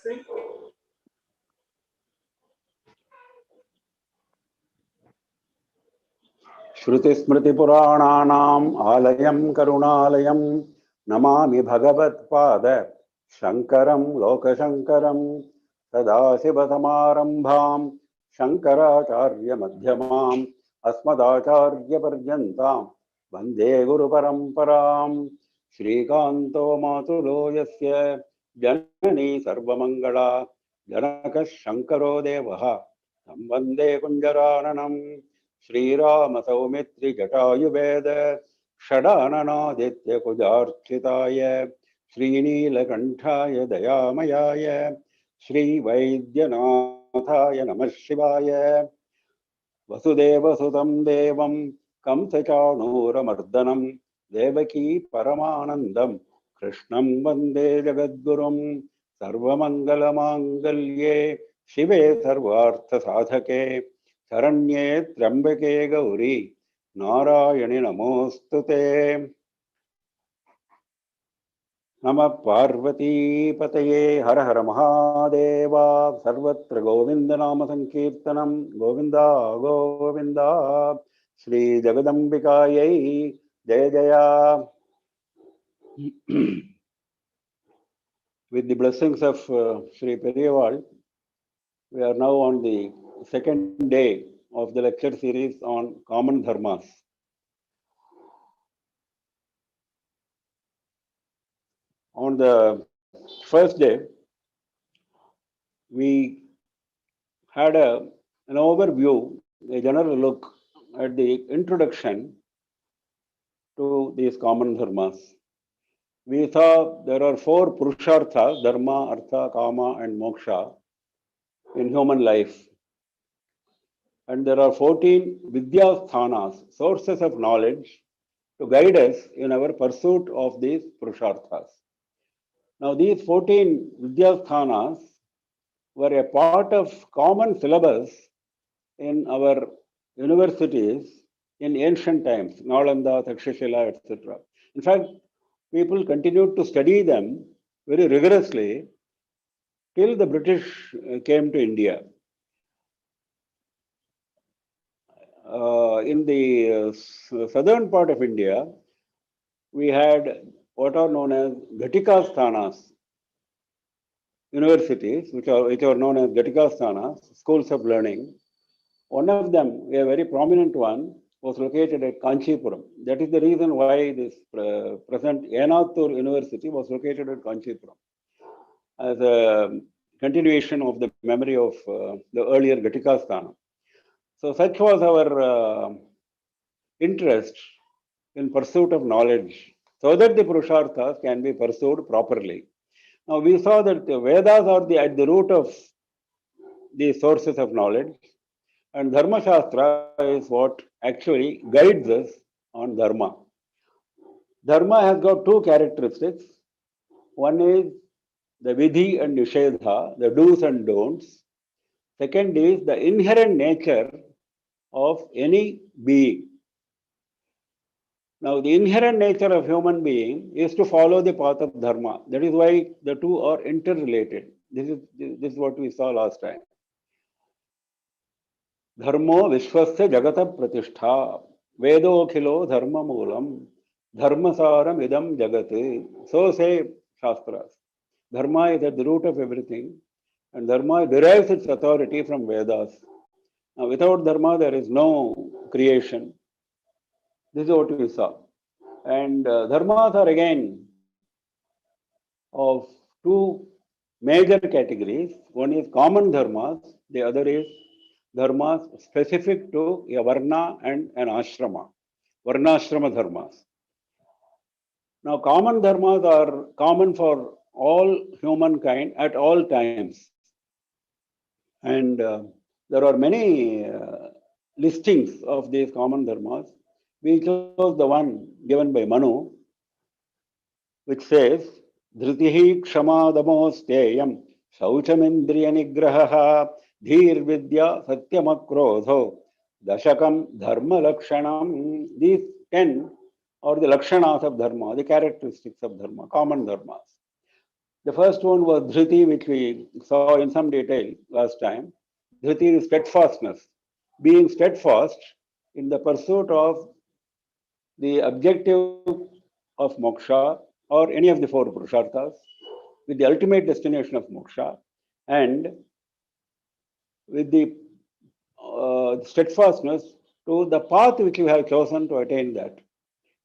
श्रुतिस्मृतिपुराणानाम् आलयं करुणालयं नमामि भगवत्पाद शंकरं लोकशंकरं सदाशिवसमारम्भां शंकराचार्यमध्यमाम् अस्मदाचार्यपर्यन्तां वन्दे गुरुपरम्परां श्रीकान्तो मातुलो यस्य जननी सर्वमङ्गला जनकः शंकरो देवः तं वन्दे कुञ्जराननम् श्रीराम सौमित्रि जटायुवेद षडाननादित्य कुजार्चिताय श्रीनीलकंठाय दयामयाय श्रीवैद्यनाथाय नमः शिवाय वसुदेवसुतं देवं कंसचाणूरमर्दनं देवकी परमानन्दं कृष्णं वन्दे जगद्गुरुं सर्वमङ्गलमाङ्गल्ये शिवे सर्वार्थसाधके शरण्ये त्र्यंबके गौरी नारायणि नमोस्तुते। नमः पार्वतीपतये हर हर महादेव। सर्वत्र गोविंद नाम संकीर्तनम गोविंदा गोविंदा। श्री जगदंबिकायै जय जय। With the blessings of Sri Periyawal, we are now on the second day of the lecture series on common dharmas. On the first day, we had an overview, a general look at the introduction to these common dharmas. We saw there are 4 purusharthas, dharma, artha, kama and moksha in human life. And there are 14 vidyasthanas, sources of knowledge to guide us in our pursuit of these purusharthas. Now these 14 vidyasthanas were a part of common syllabus in our universities in ancient times, Nalanda, Takshashila, etc. In fact, people continued to study them very rigorously till the British came to India. In the southern part of India, we had what are known as Ghatika Sthanas, universities, which are known as Ghatika Sthanas, schools of learning. One of them, a very prominent one, was located at Kanchipuram. That is the reason why this present Yanattur University was located at Kanchipuram, as a continuation of the memory of the earlier Ghatika Sthana. So such was our interest in pursuit of knowledge, so that the Purusharthas can be pursued properly. Now we saw that the Vedas are at the root of the sources of knowledge, and Dharma Shastra is what actually guides us on Dharma. Dharma has got 2 characteristics. One is the Vidhi and Nishedha, the do's and don'ts. Second is the inherent nature of any being. Now, the inherent nature of human being is to follow the path of Dharma. That is why the 2 are interrelated. This is what we saw last time. Dharmo Vishwasya Jagata Pratishtha Vedo Khilo Dharma Moolam Dharmasaram Idam Jagati. So say Shastras. Dharma is at the root of everything, and Dharma derives its authority from Vedas. Now, without Dharma, there is no creation. This is what we saw. And dharmas are again of 2 major categories. One is common dharmas, the other is dharmas specific to a varna and an ashrama, varnashrama dharmas. Now, common dharmas are common for all humankind at all times. And there are many listings of these common dharmas. We chose the one given by Manu, which says, Dhritihi kshamadamosteyam shauchamindriya nigraha dhir vidya satyamakrodho dashakam dharma lakshanam. These 10 are the lakshanas of dharma, the characteristics of dharma, common dharmas. The first one was dhriti, which we saw in some detail last time. Dhriti is steadfastness, being steadfast in the pursuit of the objective of moksha or any of the four purusharthas with the ultimate destination of moksha and with the steadfastness to the path which you have chosen to attain that.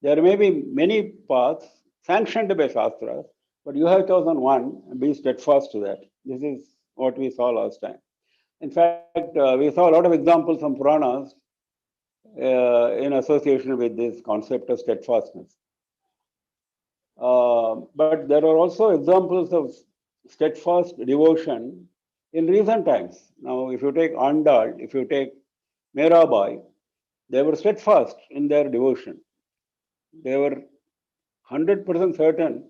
There may be many paths sanctioned by Shastras, but you have chosen one and be steadfast to that. This is what we saw last time. In fact, we saw a lot of examples from Puranas in association with this concept of steadfastness. But there are also examples of steadfast devotion in recent times. Now, if you take Andal, if you take Mirabai, they were steadfast in their devotion. They were 100% certain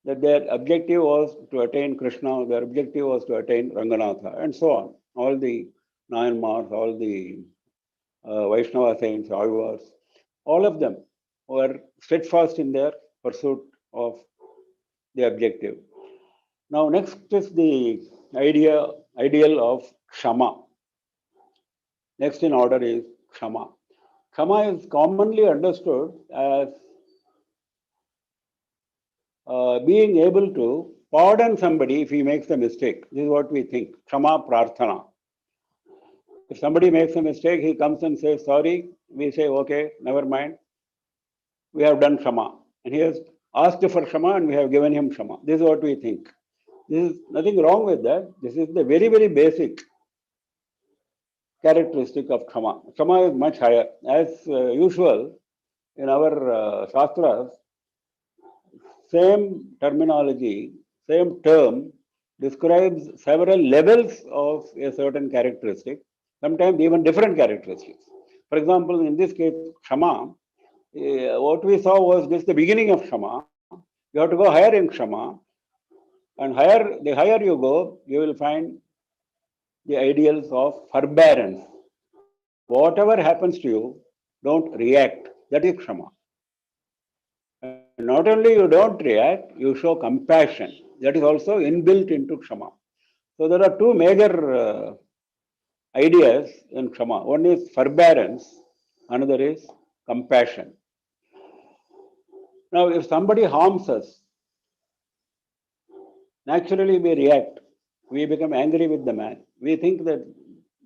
that their objective was to attain Krishna, their objective was to attain Ranganatha, and so on. All the Nayanmars, all the Vaishnava saints, Alvars, all of them were steadfast in their pursuit of the objective. Now, next is the ideal of Kshama. Next in order is Kshama. Kshama is commonly understood as being able to pardon somebody if he makes a mistake. This is what we think. Kshama prarthana. If somebody makes a mistake, he comes and says sorry. We say, okay, never mind. We have done Kshama. And he has asked for Kshama and we have given him Kshama. This is what we think. There is nothing wrong with that. This is the very, very basic characteristic of Kshama. Kshama is much higher. As usual, in our Shastras, same terminology, same term describes several levels of a certain characteristic, sometimes even different characteristics. For example, in this case, Kshama, what we saw was just the beginning of Kshama. You have to go higher in Kshama, and the higher you go, you will find the ideals of forbearance. Whatever happens to you, don't react. That is Kshama. And not only you don't react, you show compassion. That is also inbuilt into Kshama. So there are two major ideas in Kshama. One is forbearance, another is compassion. Now, if somebody harms us, naturally we react. We become angry with the man. We think that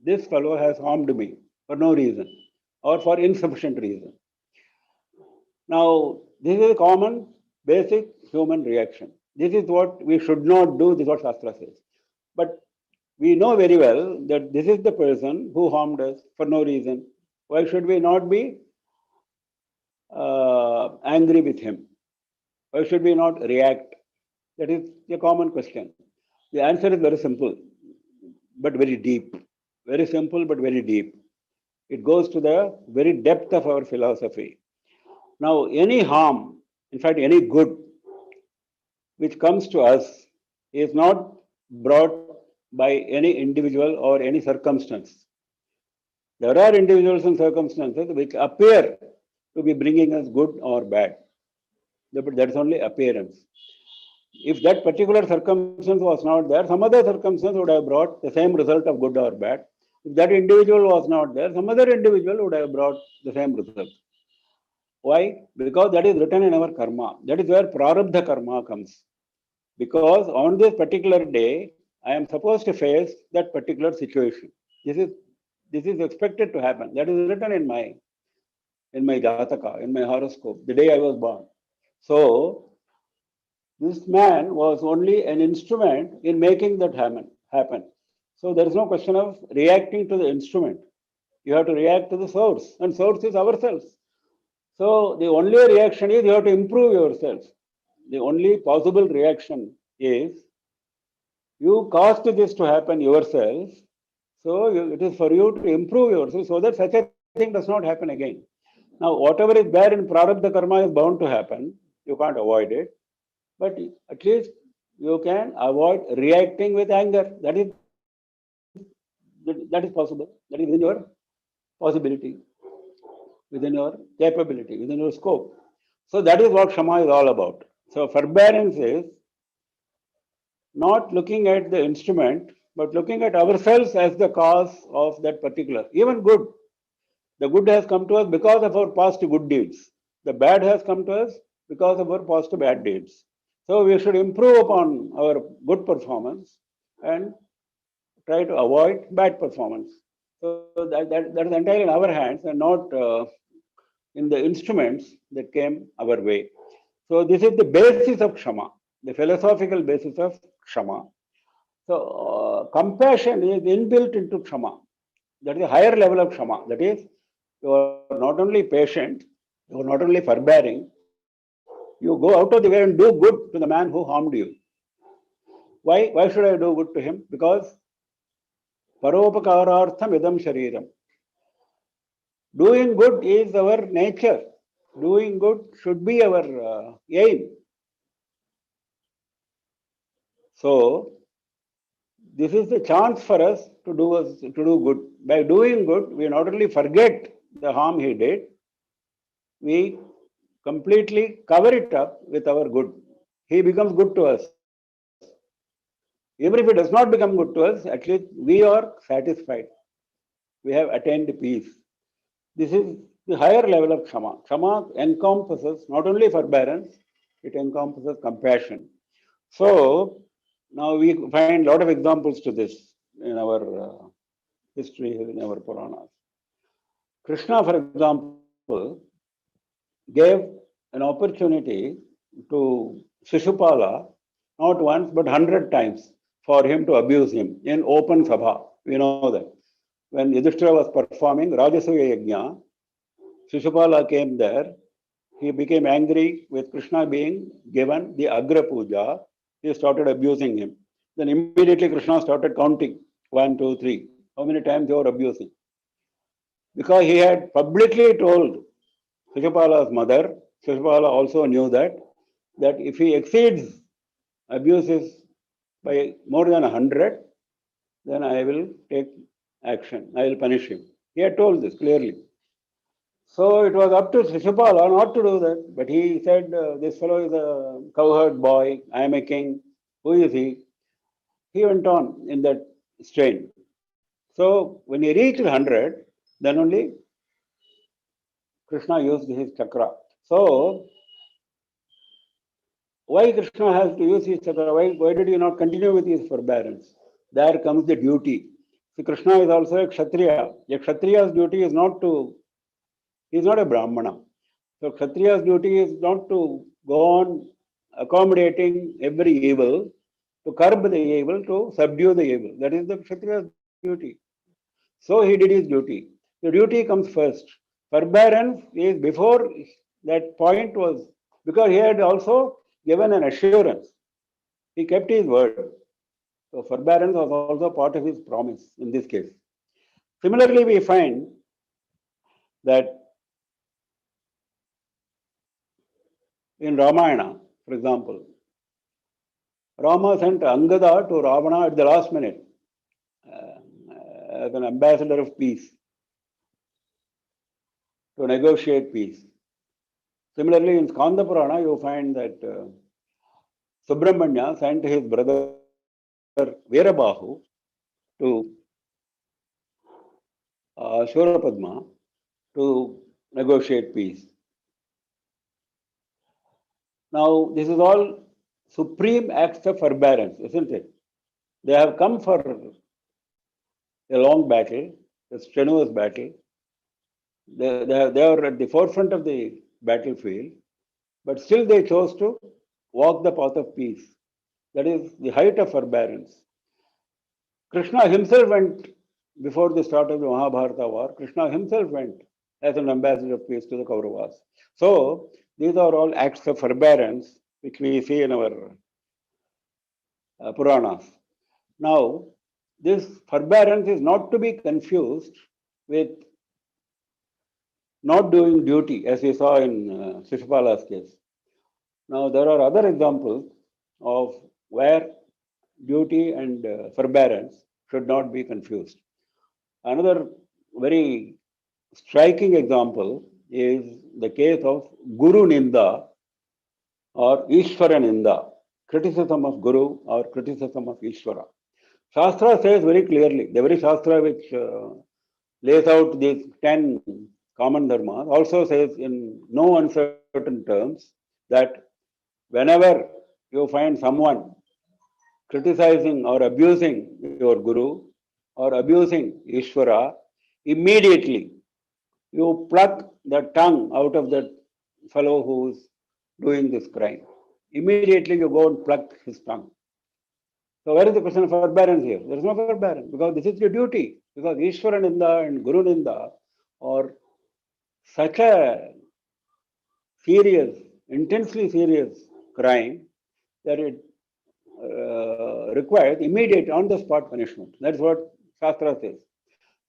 this fellow has harmed me for no reason or for insufficient reason. Now, this is a common, basic human reaction. This is what we should not do, this is what Shastra says. But we know very well that this is the person who harmed us for no reason. Why should we not be angry with him? Why should we not react? That is a common question. The answer is very simple, but very deep. Very simple, but very deep. It goes to the very depth of our philosophy. Now, any harm, in fact, any good which comes to us is not brought by any individual or any circumstance. There are individuals and circumstances which appear to be bringing us good or bad, but that's only appearance. If that particular circumstance was not there, some other circumstance would have brought the same result of good or bad. If that individual was not there, some other individual would have brought the same result. Why? Because that is written in our karma. That is where prarabdha karma comes. Because on this particular day, I am supposed to face that particular situation. This is expected to happen. That is written in my jataka, in my horoscope, the day I was born. So this man was only an instrument in making that happen. So there is no question of reacting to the instrument. You have to react to the source, and source is ourselves. So the only reaction is you have to improve yourself. The only possible reaction is you caused this to happen yourself. So it is for you to improve yourself so that such a thing does not happen again. Now, whatever is there in prarabdha karma is bound to happen. You can't avoid it. But at least you can avoid reacting with anger. That is possible. That is within your possibility, within your capability, within your scope. So that is what Kshama is all about. So forbearance is not looking at the instrument, but looking at ourselves as the cause of that particular, even good. The good has come to us because of our past good deeds. The bad has come to us because of our past bad deeds. So we should improve upon our good performance and try to avoid bad performance. So that is entirely in our hands and not in the instruments that came our way. So this is the basis of Kshama, the philosophical basis of Kshama. So compassion is inbuilt into Kshama. That is a higher level of Kshama. That is, you are not only patient, you are not only forbearing, you go out of the way and do good to the man who harmed you. Why should I do good to him? Because Paropakarartham idam shariram. Doing good is our nature. Doing good should be our aim. So, this is the chance for us to do good. By doing good, we not only forget the harm he did, we completely cover it up with our good. He becomes good to us. Even if he does not become good to us, at least we are satisfied. We have attained peace. This is the higher level of Kshama. Kshama encompasses not only forbearance, it encompasses compassion. So, now we find a lot of examples to this in our history, in our Puranas. Krishna, for example, gave an opportunity to Shishupala not once but 100 times for him to abuse him in open sabha. We know that. When Yudhishthira was performing Rajasuya Yajna, Shishupala came there. He became angry with Krishna being given the Agra Puja. He started abusing him. Then immediately Krishna started counting 1, 2, 3. How many times they were abusing? Because he had publicly told Shishupala's mother, Shishupala also knew that if he exceeds abuses by more than 100, then I will take action. I will punish him. He had told this clearly. So it was up to Shishupala not to do that. But he said, this fellow is a cowherd boy. I am a king. Who is he? He went on in that strain. So when he reached 100, then only Krishna used his chakra. So why Krishna has to use his chakra? Why did he not continue with his forbearance? There comes the duty. See, Krishna is also a Kshatriya. A Kshatriya's duty is not to, he is not a Brahmana. So Kshatriya's duty is not to go on accommodating every evil, to curb the evil, to subdue the evil. That is the Kshatriya's duty. So he did his duty. The duty comes first. Forbearance is before that point was, because he had also given an assurance. He kept his word. So forbearance was also part of his promise in this case. Similarly, we find that in Ramayana, for example, Rama sent Angada to Ravana at the last minute as an ambassador of peace to negotiate peace. Similarly, in Skanda Purana, you find that Subramanya sent his brother Veerabahu to Shurapadma to negotiate peace. Now, this is all supreme acts of forbearance, isn't it? They have come for a long battle, a strenuous battle. They are at the forefront of the battlefield, but still they chose to walk the path of peace. That is the height of forbearance. Krishna himself went, before the start of the Mahabharata war, Krishna himself went as an ambassador of peace to the Kauravas. So these are all acts of forbearance which we see in our Puranas. Now, this forbearance is not to be confused with not doing duty, as we saw in Shishupala's case. Now, there are other examples of where duty and forbearance should not be confused. Another very striking example is the case of Guru Ninda or Ishvara Ninda. criticism of Guru or criticism of Ishvara. Shastra says very clearly, the very Shastra which lays out these 10 common dharmas also says in no uncertain terms that whenever you find someone criticizing or abusing your Guru or abusing Ishvara, immediately you pluck the tongue out of that fellow who's doing this crime. Immediately you go and pluck his tongue. So where is the question of forbearance here? There is no forbearance because this is your duty. Because Ishvara Ninda and Guru Ninda are such a serious, intensely serious crime that it requires immediate on-the-spot punishment. That's what Shastra says.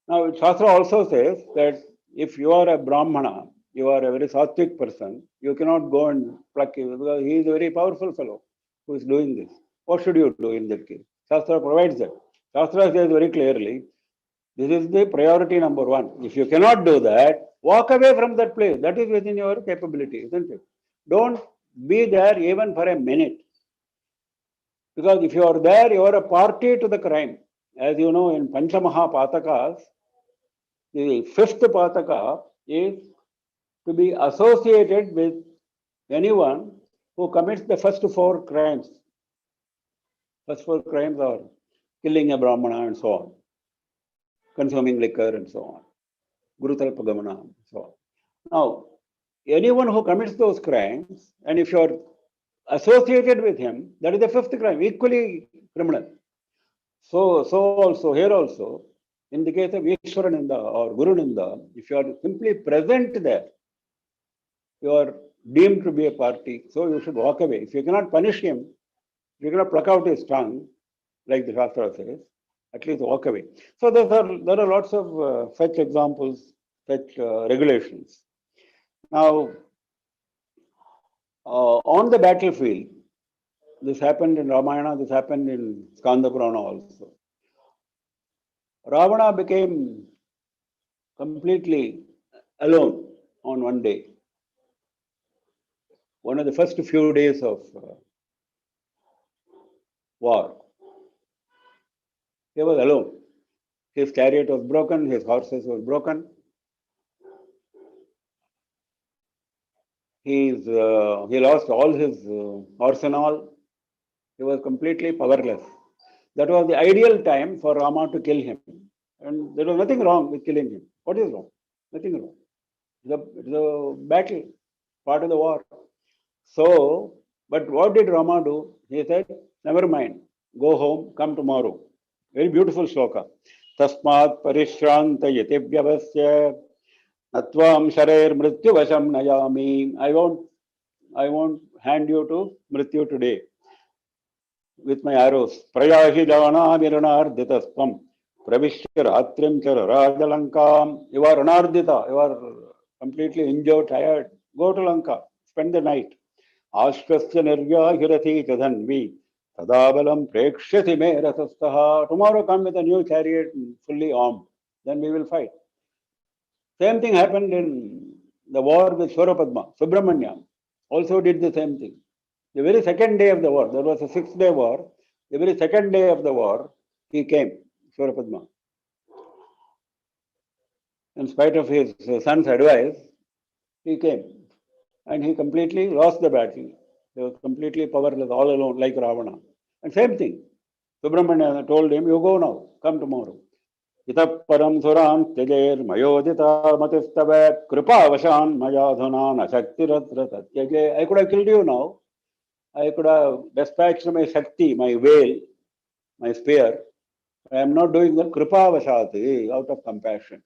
Now, Shastra also says that if you are a Brahmana, you are a very sattvic person, you cannot go and pluck him because he is a very powerful fellow who is doing this. What should you do in that case? Shastra provides that. Shastra says very clearly, this is the priority number one. If you cannot do that, walk away from that place. That is within your capability, isn't it? Don't be there even for a minute. Because if you are there, you are a party to the crime. As you know, in Panchamaha Patakas, the fifth Pataka is to be associated with anyone who commits the first four crimes. First four crimes are killing a Brahmana and so on, consuming liquor and so on, Gurutalpagamana and so on. Now, anyone who commits those crimes, and if you are associated with him, that is the fifth crime, equally criminal. So also, here also, in the case of Ishvara Ninda or Guru Ninda, if you are simply present there, you are deemed to be a party, so you should walk away. If you cannot punish him, if you cannot pluck out his tongue, like the Shastra says, at least walk away. So there are lots of such examples, such regulations. Now, on the battlefield, this happened in Ramayana, this happened in Skanda Purana also. Ravana became completely alone on one day. One of the first few days of war. He was alone. His chariot was broken, his horses were broken. He lost all his arsenal. He was completely powerless. That was the ideal time for Rama to kill him. And there was nothing wrong with killing him. What is wrong? Nothing wrong. It's a battle, part of the war. So, but what did Rama do? He said, never mind, go home, come tomorrow. Very beautiful shloka. Tasmat parishranta yati vyavasya natvam sharer mrityu vasham nayami. I won't hand you to mrityu today with my arrows. Prayahi jana viranarditaspam pravishya ratrim chararajalankam. You are anardita, you are completely injured, tired. Go to Lanka, spend the night. Ashwasya nirvyahirati chadhanvi tadabalam prekshyati me rasastaha. Tomorrow come with a new chariot fully armed. Then we will fight. Same thing happened in the war with Surapadma. Subramanya also did the same thing. The very second day of the war, there was a 6-day war. The very second day of the war, he came, Surapadma. In spite of his son's advice, he came. And he completely lost the battle. He was completely powerless, all alone, like Ravana. And same thing. Subramanya told him, you go now, come tomorrow. Ita param suram tyajer mayodita matistave kripa vashan mayadhana nashaktiratra tatyaje. I could have killed you now. I could have dispatched my Shakti, my veil, my spear. I am not doing the kripa vashati out of compassion.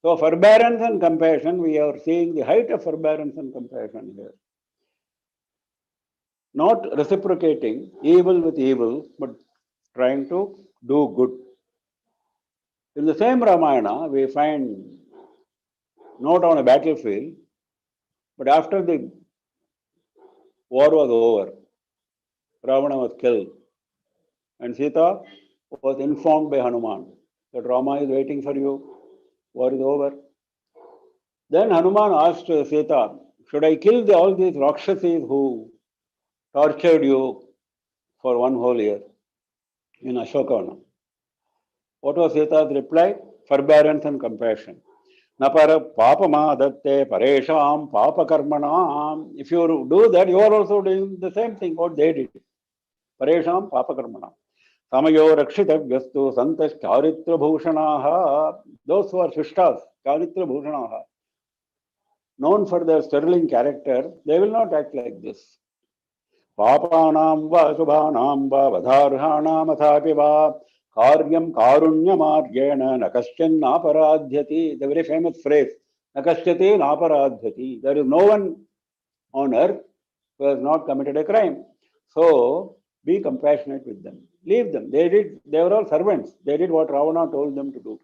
So forbearance and compassion, we are seeing the height of forbearance and compassion here. Not reciprocating evil with evil, but trying to do good. In the same Ramayana, we find not on a battlefield, but after the war was over, Ravana was killed, and Sita was informed by Hanuman that Rama is waiting for you, war is over. Then Hanuman asked Sita, should I kill all these Rakshasis who tortured you, for 1 whole year in Ashokavanam. What was Sita's reply? Forbearance and compassion. Napara papamadatte paresham papakarmanam. If you do that, you are also doing the same thing what they did. Paresham papakarmanam. Samayo rakshitavyastu santas charitra bhushanaha. Those who are shishtas, charitra bhushanaha, known for their sterling character, they will not act like this. Papanam va subhanam va vadharhanam athapi va karyam karunyamaryena nakaschyan naparadhyati. The very famous phrase, nakaschyate naparadhyati. There is no one on earth who has not committed a crime. So be compassionate with them. Leave them. They were all servants. They did what Ravana told them to do.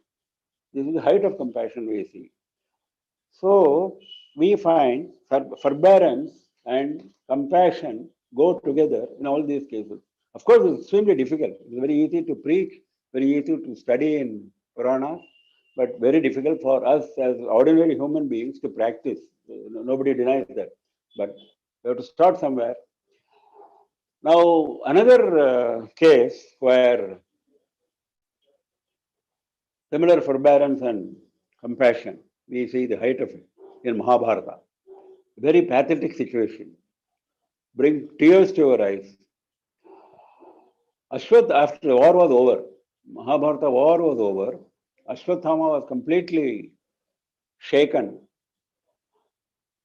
This is the height of compassion we see. So we find forbearance and compassion go together in all these cases. Of course, it's extremely difficult. It's very easy to preach, very easy to study in Puranas, but very difficult for us as ordinary human beings to practice. Nobody denies that. But we have to start somewhere. Now, another case where similar forbearance and compassion, we see the height of it in Mahabharata. Very pathetic situation. Bring tears to your eyes. Ashwath, after the war was over, Mahabharata war was over, Ashwathama was completely shaken.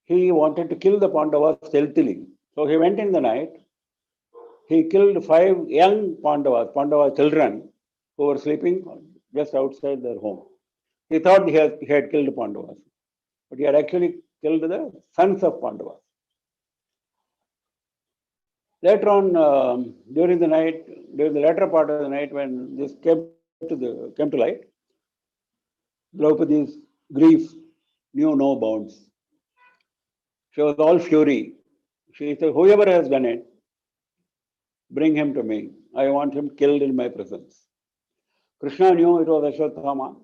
He wanted to kill the Pandavas stealthily. So he went in the night. He killed 5 young Pandava children who were sleeping just outside their home. He thought he had killed Pandavas, but he had actually killed the sons of Pandavas. Later on, during the latter part of the night, when this came to light, Draupadi's grief knew no bounds. She was all fury. She said, "Whoever has done it, bring him to me. I want him killed in my presence." Krishna knew it was Ashwathama.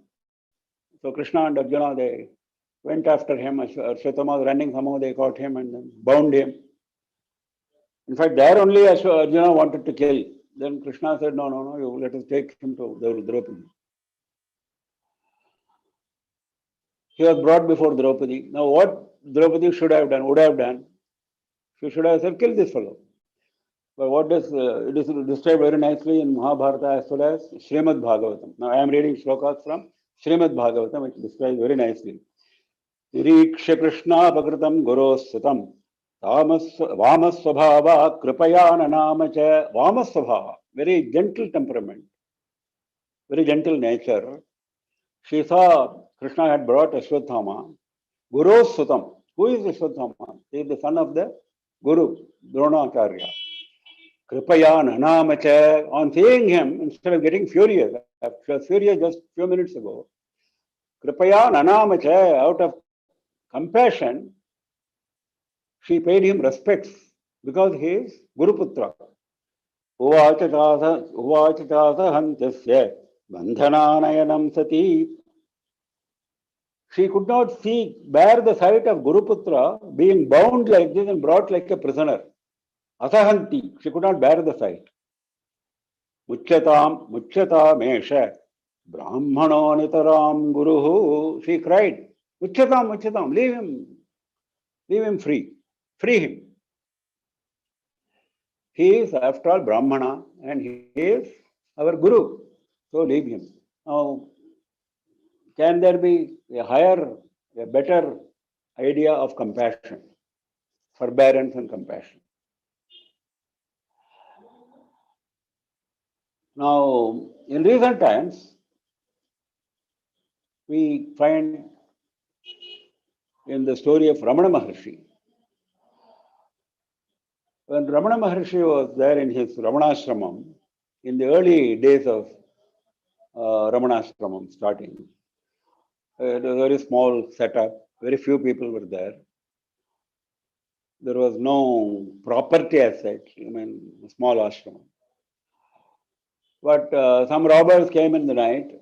So Krishna and Arjuna, they went after him. Ashwathama was running, somehow they caught him and then bound him. In fact, there only Arjuna wanted to kill. Then Krishna said, no, you let us take him to Draupadi. He was brought before Draupadi. Now what Draupadi would have done, she should have said, kill this fellow. But what does, it is described very nicely in Mahabharata as well as Srimad Bhagavatam. Now I am reading shlokas from Srimad Bhagavatam, which describes very nicely. Niriksha Krishna Bhagavatam Guru Vamasvabhava Kripayananamacha. Vamasvabhava, very gentle temperament, very gentle nature. She saw Krishna had brought Ashwathama. Guru Sutam. Who is Ashwathama? He is the son of the Guru, Dronacharya. Kripayananamacha. On seeing him, instead of getting furious, she was furious just a few minutes ago. Kripayananamacha, out of compassion, she paid him respects because he is Guruputra. Uvachachasa hantasya bandhananayanam sati. She could not bear the sight of Guruputra being bound like this and brought like a prisoner. Asahanti, she could not bear the sight. Muchyatam mesha brahmano nitaram guruhu. She cried, Muchyatam, leave him free. Free him. He is, after all, Brahmana and he is our Guru. So leave him. Now, can there be a better idea of compassion, forbearance and compassion? Now, in recent times, we find in the story of Ramana Maharshi, when Ramana Maharshi was there in his Ramanashramam, in the early days of Ramanashramam starting, it was a very small setup, very few people were there. There was no property as such, a small ashram. But some robbers came in the night.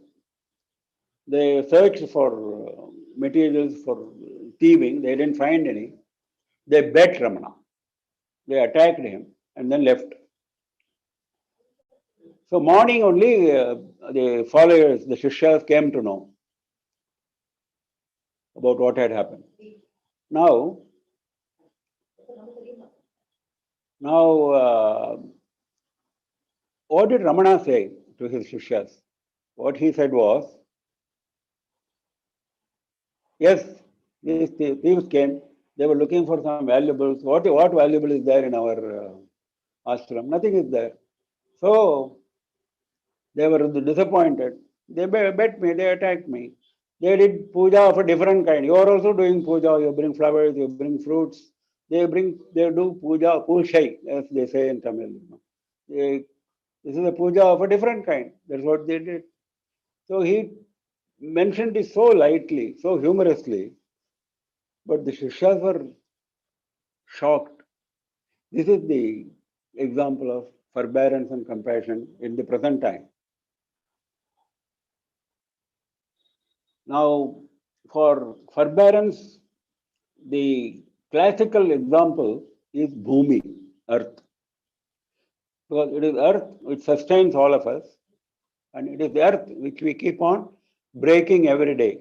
They searched for materials for thieving. They didn't find any. They bet Ramana. They attacked him and then left. So morning only the followers, the Shishyas came to know about what had happened. Now, what did Ramana say to his Shishyas? What he said was, yes, these thieves came, they were looking for some valuables. What valuable is there in our ashram? Nothing is there. So they were disappointed. They bet me, they attacked me. They did puja of a different kind. You are also doing puja. You bring flowers, you bring fruits. They do puja, pushai, as they say in Tamil. This is a puja of a different kind. That's what they did. So he mentioned it so lightly, so humorously, but the Shishyas were shocked. This is the example of forbearance and compassion in the present time. Now, for forbearance, the classical example is Bhumi, Earth. Because it is Earth which sustains all of us, and it is the Earth which we keep on breaking every day,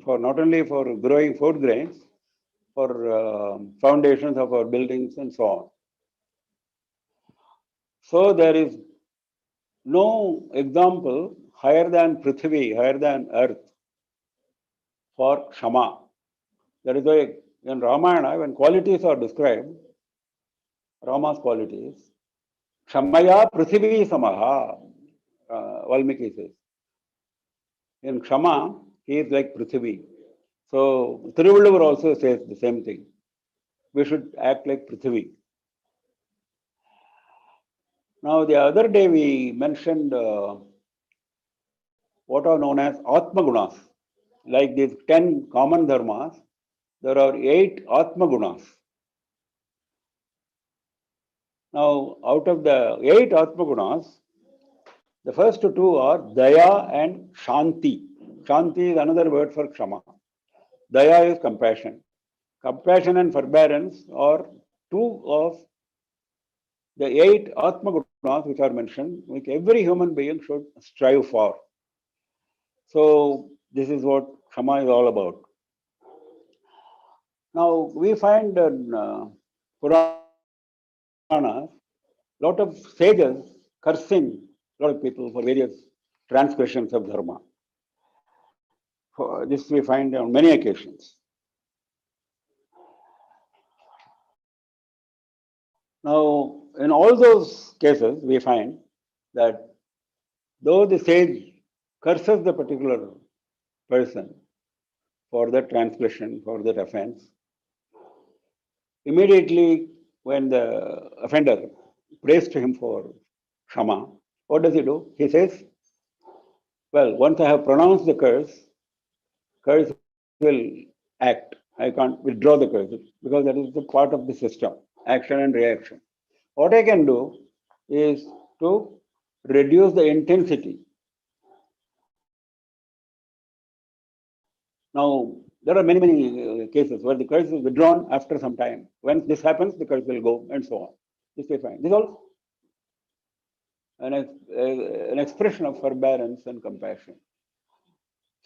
for not only for growing food grains, for foundations of our buildings and so on. So there is no example higher than Prithvi, higher than Earth for Kshama. That is why in Ramayana, when qualities are described, Rama's qualities, Kshamaya Prithvi Samaha, Valmiki says. In Kshama, he is like Prithvi. So Thiruvalluvar also says the same thing. We should act like Prithvi. Now, the other day we mentioned what are known as Atma Gunas. Like these 10 common dharmas, there are 8 Atma Gunas. Now, out of the 8 Atma Gunas, the first 2 are Daya and Shanti. Shanti is another word for Kshama. Daya is compassion. Compassion and forbearance are 2 of the 8 Atma Gunas which are mentioned, which every human being should strive for. So, this is what Kshama is all about. Now, we find in Puranas, lot of sages cursing a lot of people for various transgressions of dharma. For this we find on many occasions. Now, in all those cases, we find that though the sage curses the particular person for that transgression, for that offense, immediately when the offender prays to him for Kshama, what does he do? He says, well, once I have pronounced the curse will act. I can't withdraw the curse because that is the part of the system, action and reaction. What I can do is to reduce the intensity. Now, there are many cases where the curse is withdrawn after some time. When this happens, the curse will go and so on. This we find. This is all an expression of forbearance and compassion.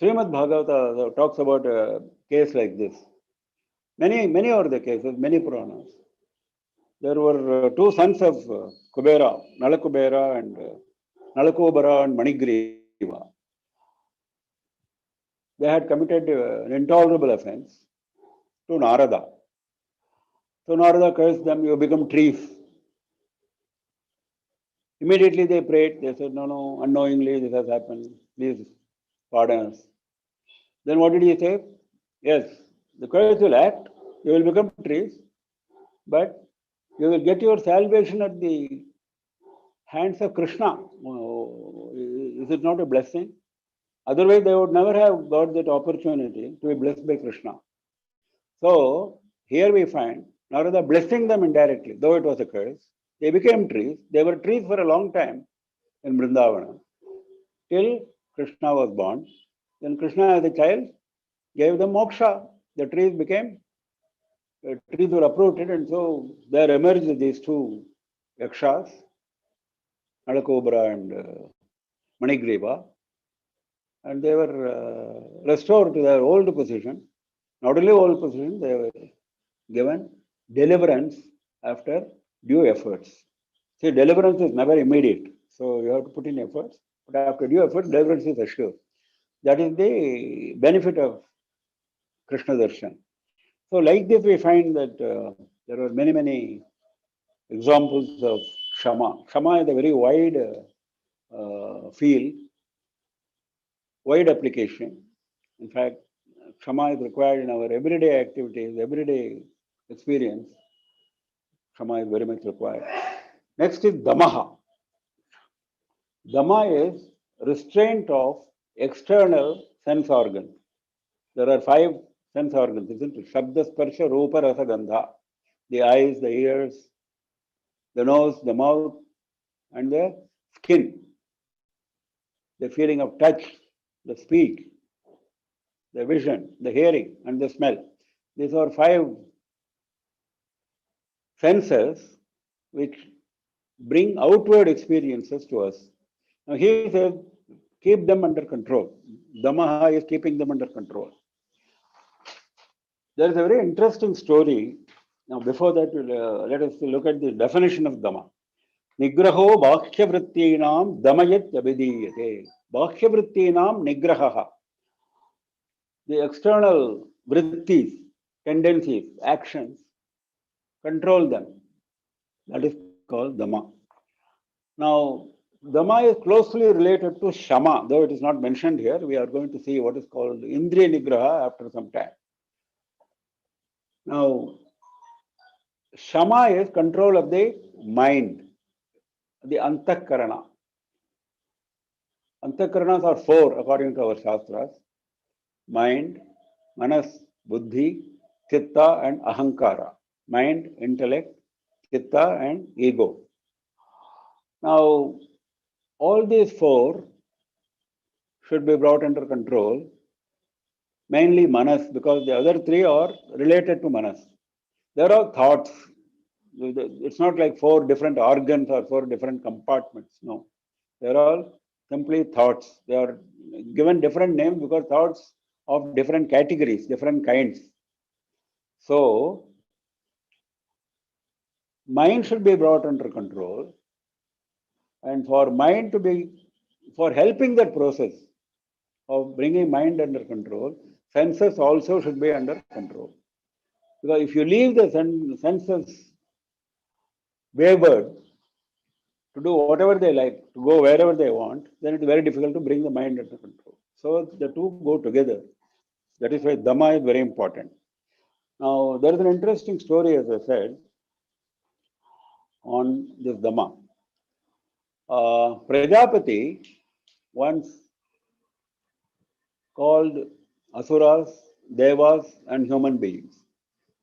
Srimad Bhagavata talks about a case like this. Many are the cases, many Puranas. There were 2 sons of Kubera, Nalakubera and Nalakobara and Manigriva. They had committed an intolerable offense to Narada. So Narada cursed them, you become trees. Immediately they prayed, they said, no, unknowingly this has happened, please pardon us. Then what did he say? Yes, the curse will act, you will become trees, but you will get your salvation at the hands of Krishna. Is it not a blessing? Otherwise, they would never have got that opportunity to be blessed by Krishna. So, here we find Narada blessing them indirectly, though it was a curse. They became trees. They were trees for a long time in Vrindavana, till Krishna was born. Then Krishna, as a child, gave them moksha. The trees were uprooted, and so there emerged these 2 yakshas. Nalakobra and Manigriva, and they were restored to their old position. Not only old position, they were given deliverance after due efforts. See, deliverance is never immediate, so you have to put in efforts. But after due effort, deliverance is assured. That is the benefit of Krishna Darshan. So, like this, we find that there are many examples of Kshama. Kshama is a very wide field, wide application. In fact, Kshama is required in our everyday activities, everyday experience. Kshama is very much required. Next is Damaha. Dama is restraint of external sense organs. There are 5 sense organs, isn't it? Shabda, Sparsha, Rupa, Rasa, Gandha. The eyes, the ears, the nose, the mouth, and the skin. The feeling of touch, the speech, the vision, the hearing, and the smell. These are 5 senses which bring outward experiences to us. Now he says, keep them under control. Damaha is keeping them under control. There is a very interesting story. Now, before that, let us look at the definition of Dama. Nigraho bhakhya vrittinam damayat abhidiyate. Bhakhya vrittinam nigraha. The external vrittis, tendencies, actions, control them. That is called Dama. Now, Dama is closely related to Shama, though it is not mentioned here. We are going to see what is called Indriya Nigraha after some time. Now, Shama is control of the mind, the Antakarana. Antakaranas are 4 according to our Shastras: mind, Manas, Buddhi, Chitta, and Ahankara. Mind, intellect, Chitta, and ego. Now, all these 4 should be brought under control, mainly Manas, because the other 3 are related to Manas. There are thoughts. It's not like 4 different organs or 4 different compartments. No. They're all simply thoughts. They are given different names because thoughts of different categories, different kinds. So, mind should be brought under control. And for mind to be, for helping that process of bringing mind under control, senses also should be under control. Because if you leave the senses wayward to do whatever they like, to go wherever they want, then it's very difficult to bring the mind under control. So the 2 go together. That is why Dhamma is very important. Now, there is an interesting story, as I said, on this Dhamma. Prajapati once called Asuras, Devas, and human beings.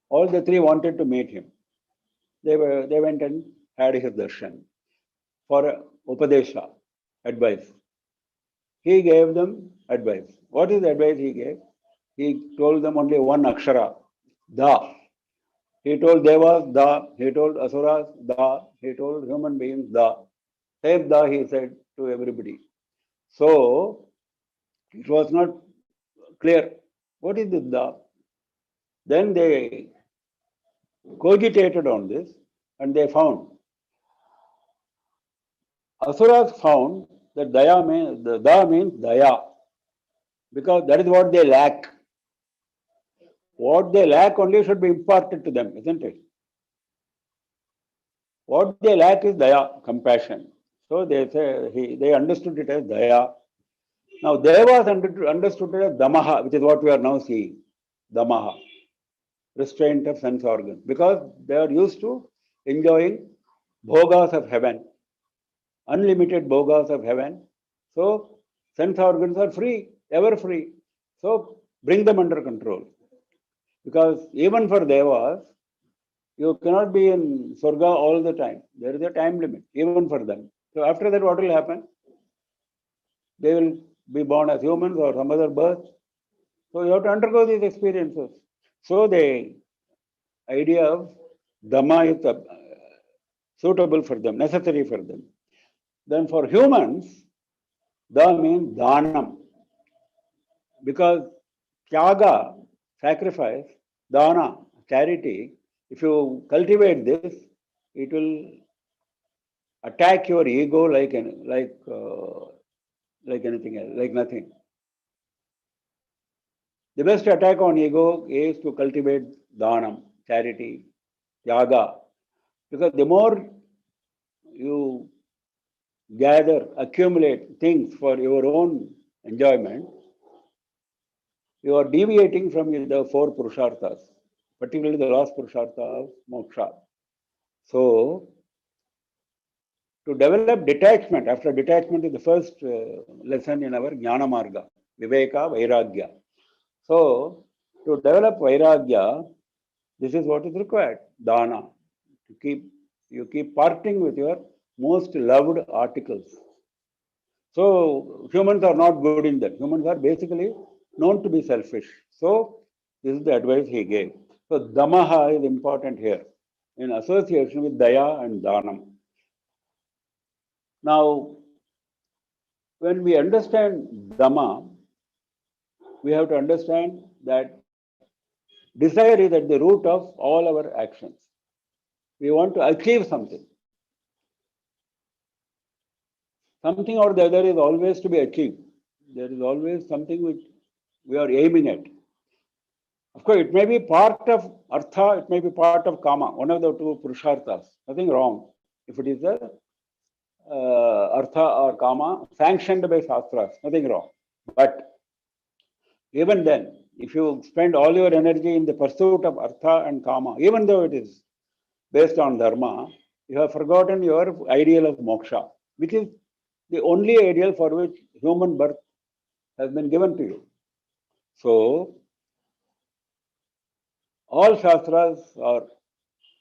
All the 3 wanted to meet him. They went and had his darshan for Upadesha, advice. He gave them advice. What is the advice he gave? He told them only one akshara, Da. He told Devas, Da. He told Asuras, Da. He told human beings, Da. Same Da he said to everybody. So, it was not clear. What is this Da? Then they cogitated on this and they found. Asuras found that the Da means Daya, because that is what they lack. What they lack only should be imparted to them, isn't it? What they lack is Daya, compassion. So they say they understood it as Daya. Now Devas understood it as Damaha, which is what we are now seeing. Damaha, restraint of sense organs, because they are used to enjoying bhogas of heaven, unlimited bhogas of heaven. So sense organs are free, ever free. So bring them under control. Because even for Devas, you cannot be in Swarga all the time. There is a time limit, even for them. So after that, what will happen? They will be born as humans or some other birth. So you have to undergo these experiences. So the idea of Dhamma is suitable for them, necessary for them. Then for humans, da means dhanam. Because tyaga, sacrifice, dana, charity, if you cultivate this, it will attack your ego like anything else, like nothing. The best attack on ego is to cultivate dhanam, charity, tyaga. Because the more you gather, accumulate things for your own enjoyment, you are deviating from the four purusharthas, particularly the last purushartha of moksha. So, to develop detachment, after detachment is the first lesson in our Jnana Marga, Viveka, Vairagya. So, to develop Vairagya, this is what is required, dana. You keep parting with your most loved articles. So, humans are not good in that. Humans are basically known to be selfish. So, this is the advice he gave. So, damaha is important here in association with daya and dhanam. Now, when we understand dhamma, we have to understand that desire is at the root of all our actions. We want to achieve something. Something or the other is always to be achieved. There is always something which we are aiming at. Of course, it may be part of artha, it may be part of kama, one of the two purusharthas. Nothing wrong if it is a artha or kama sanctioned by shastras. Nothing wrong. But even then, if you spend all your energy in the pursuit of artha and kama, even though it is based on dharma, you have forgotten your ideal of moksha, which is the only ideal for which human birth has been given to you. So, all shastras are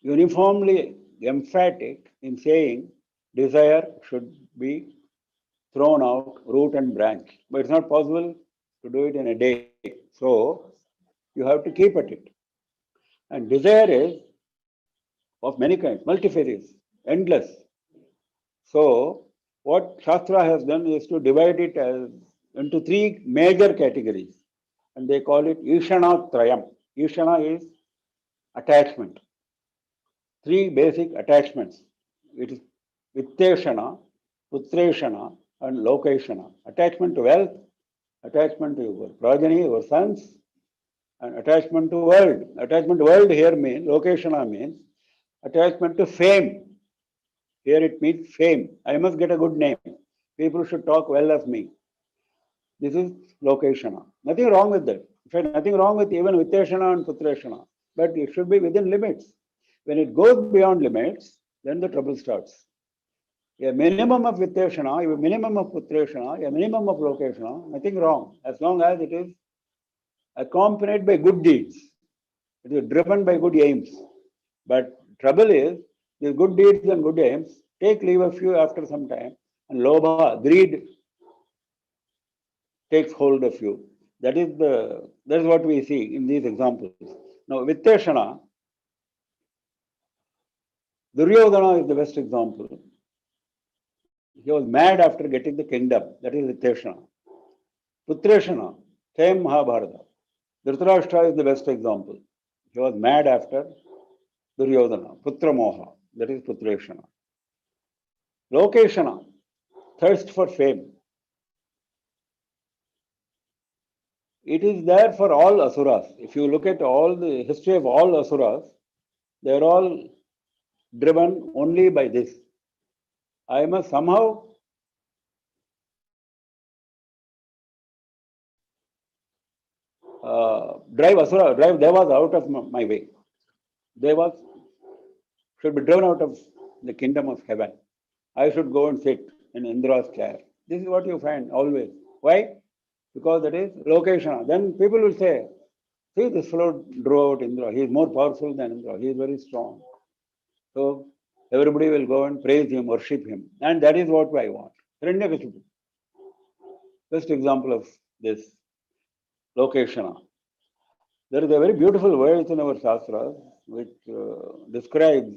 uniformly emphatic in saying desire should be thrown out root and branch. But it's not possible to do it in a day. So, you have to keep at it. And desire is of many kinds, multifarious, endless. So, what Shastra has done is to divide it into three major categories. And they call it Ishana Trayam. Ishana is attachment. Three basic attachments. It is Vitteshana, Putreshana, and Lokeshana. Attachment to wealth, attachment to your progeny, your sons, and attachment to world. Attachment to world here means, Lokeshana means attachment to fame. Here it means fame. I must get a good name. People should talk well of me. This is Lokeshana. Nothing wrong with that. In fact, nothing wrong with even Vitteshana and Putreshana. But it should be within limits. When it goes beyond limits, then the trouble starts. A minimum of Vitteshana, a minimum of Putreshana, a minimum of Lokeshana, nothing wrong. As long as it is accompanied by good deeds. It is driven by good aims. But trouble is, these good deeds and good aims take leave of you after some time, and lobha, greed, takes hold of you. That is what we see in these examples. Now, Vitteshana, Duryodhana is the best example. He was mad after getting the kingdom. That is Vitteshana. Putreshana, same Mahabharata. Dhritarashtra is the best example. He was mad after Duryodhana, Putra Moha. That is Putreshana. Lokeshana, thirst for fame. It is there for all asuras. If you look at all the history of all asuras, they are all driven only by this. I must somehow drive Devas out of my way. Devas should be driven out of the kingdom of heaven. I should go and sit in Indra's chair. This is what you find always. Why? Because that is Lokeshana. Then people will say, see, this fellow drove out Indra. He is more powerful than Indra. He is very strong. So everybody will go and praise him, worship him. And that is what I want. Hiranyakashipu. Best example of this Lokeshana. There is a very beautiful verse in our Shastras which describes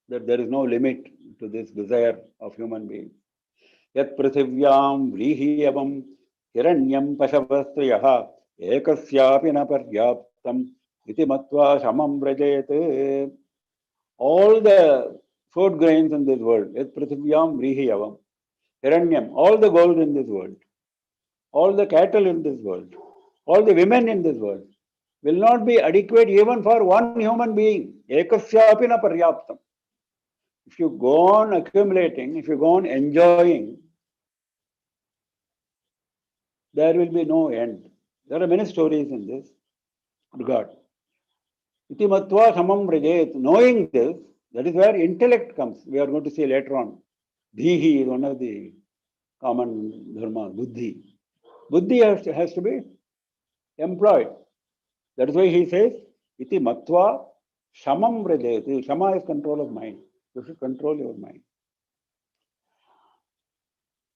that there is no limit to this desire of human beings. Yat prithivyam vrihiyavam hiranyam pasavastriyah ekasyapi na paryaptam iti matva shamam vrajayate. All the food grains in this world, yat prithivyam vrihiyavam hiranyam, all the gold in this world, all the cattle in this world, all the women in this world will not be adequate even for one human being. Ekasyapi na paryaptam. If you go on accumulating, if you go on enjoying, there will be no end. There are many stories in this regard. Iti matva samam vrajayet. Knowing this, that is where intellect comes. We are going to see later on. Dhihi is one of the common dharmas, buddhi. Buddhi has to be employed. That is why he says, iti matva shamam vrajayet. Shama is control of mind. You should control your mind.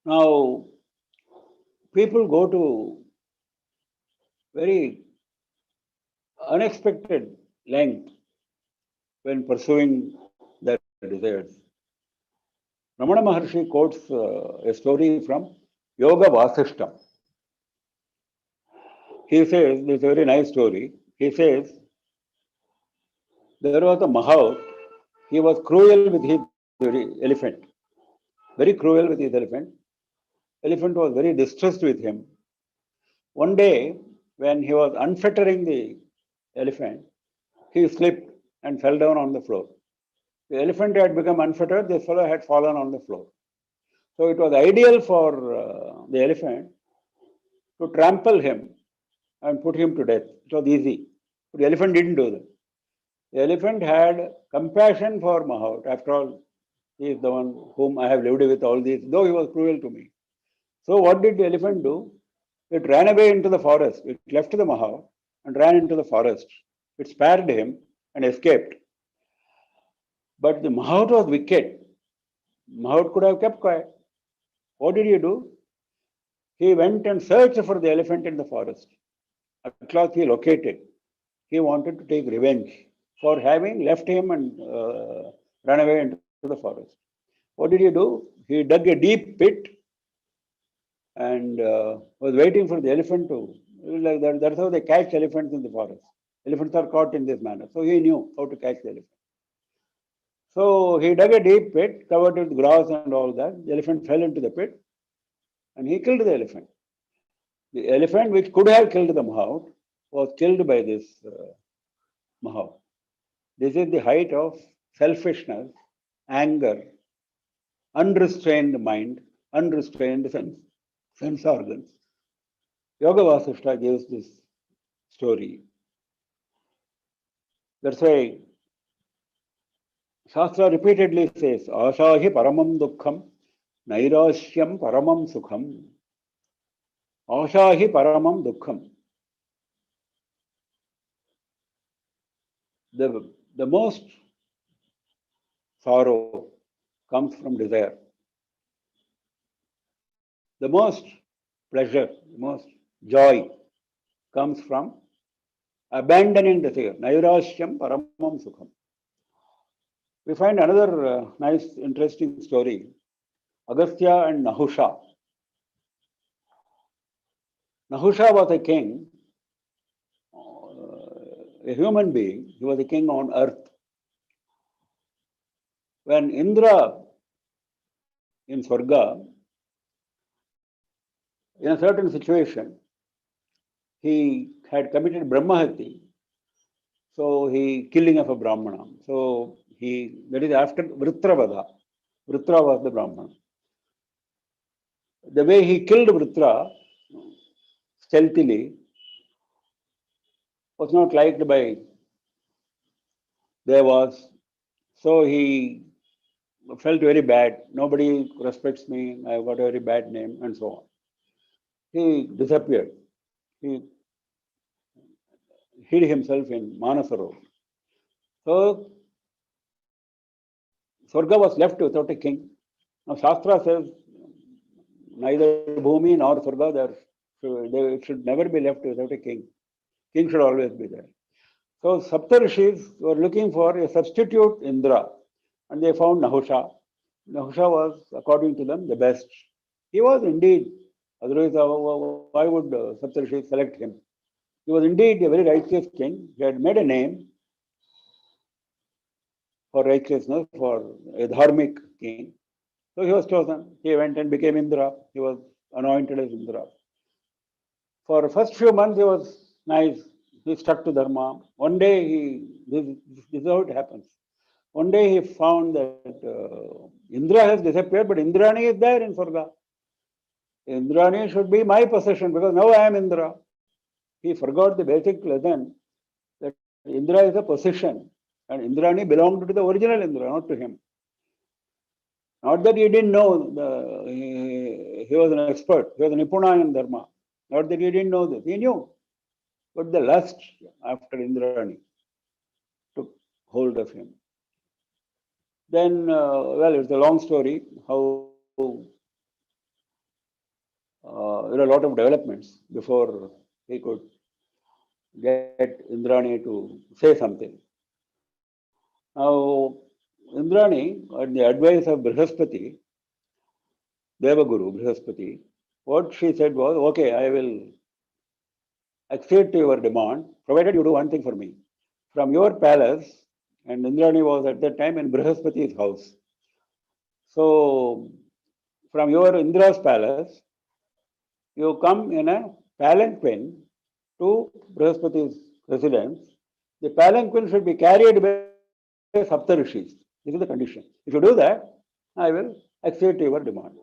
Now, people go to very unexpected length when pursuing their desires. Ramana Maharshi quotes a story from Yoga Vasishtam. He says, this is a very nice story. He says, there was a Mahout, he was cruel with his elephant, very cruel with his elephant. Elephant was very distressed with him. One day, when he was unfettering the elephant, he slipped and fell down on the floor. The elephant had become unfettered, this fellow had fallen on the floor. So it was ideal for the elephant to trample him and put him to death. It was easy. But the elephant didn't do that. The elephant had compassion for Mahout. After all, he is the one whom I have lived with all these, though he was cruel to me. So what did the elephant do? It ran away into the forest. It left the Mahout and ran into the forest. It spared him and escaped. But the Mahout was wicked. Mahout could have kept quiet. What did he do? He went and searched for the elephant in the forest. At last he located. He wanted to take revenge for having left him and run away into the forest. What did he do? He dug a deep pit and was waiting for the elephant to. Like that, that's how they catch elephants in the forest. Elephants are caught in this manner. So he knew how to catch the elephant. So he dug a deep pit, covered with grass and all that. The elephant fell into the pit and he killed the elephant. The elephant, which could have killed the Mahout, was killed by this Mahout. This is the height of selfishness, anger, unrestrained mind, unrestrained sense organs. Yoga Vasishta gives this story. That's why Shastra repeatedly says, Ashahi paramam dukkham, nairashyam paramam sukham. Ashahi paramam dukkham. The most sorrow comes from desire. The most pleasure, the most joy comes from abandoning desire. Nairashyam paramam sukham. We find another nice, interesting story. Agastya and Nahusha. Nahusha was a king, a human being. He was a king on earth. When Indra in Swarga, in a certain situation, he had committed Brahmahati, so he killing of a Brahmana. So that is after Vritravada. Vritra was the Brahmana. The way he killed Vritra stealthily was not liked by Devas. So he felt very bad. Nobody respects me. I've got a very bad name and so on. He disappeared. He hid himself in Manasaro. So Swarga was left without a king. Now Shastra says neither Bhumi nor Swarga, they should never be left without a king. King should always be there. So Saptarshis were looking for a substitute Indra. and they found Nahusha. Nahusha was, according to them, the best. He was indeed, otherwise, why would Saptarishi select him? He was indeed a very righteous king. He had made a name for righteousness, for a dharmic king. So he was chosen. He went and became Indra. He was anointed as Indra. For the first few months, he was nice. He stuck to Dharma. One day, this is how it happens. One day he found that Indra has disappeared, but Indrani is there in Swarga. Indrani should be my possession because now I am Indra. He forgot the basic lesson that Indra is a possession and Indrani belonged to the original Indra, not to him. Not that he didn't know, he was an expert, he was an Nipuna in Dharma. Not that he didn't know this, he knew. But the lust after Indrani took hold of him. Then, well, it's a long story how there are a lot of developments before he could get Indrani to say something. Now, Indrani, on the advice of Brihaspati, Devaguru, Brihaspati, what she said was, okay, I will accede to your demand, provided you do one thing for me. From your palace, and Indrani was at that time in Brihaspati's house. So, from your Indra's palace, you come in a palanquin to Brihaspati's residence. The palanquin should be carried by Saptarishis. This is the condition. If you do that, I will accede to your demand.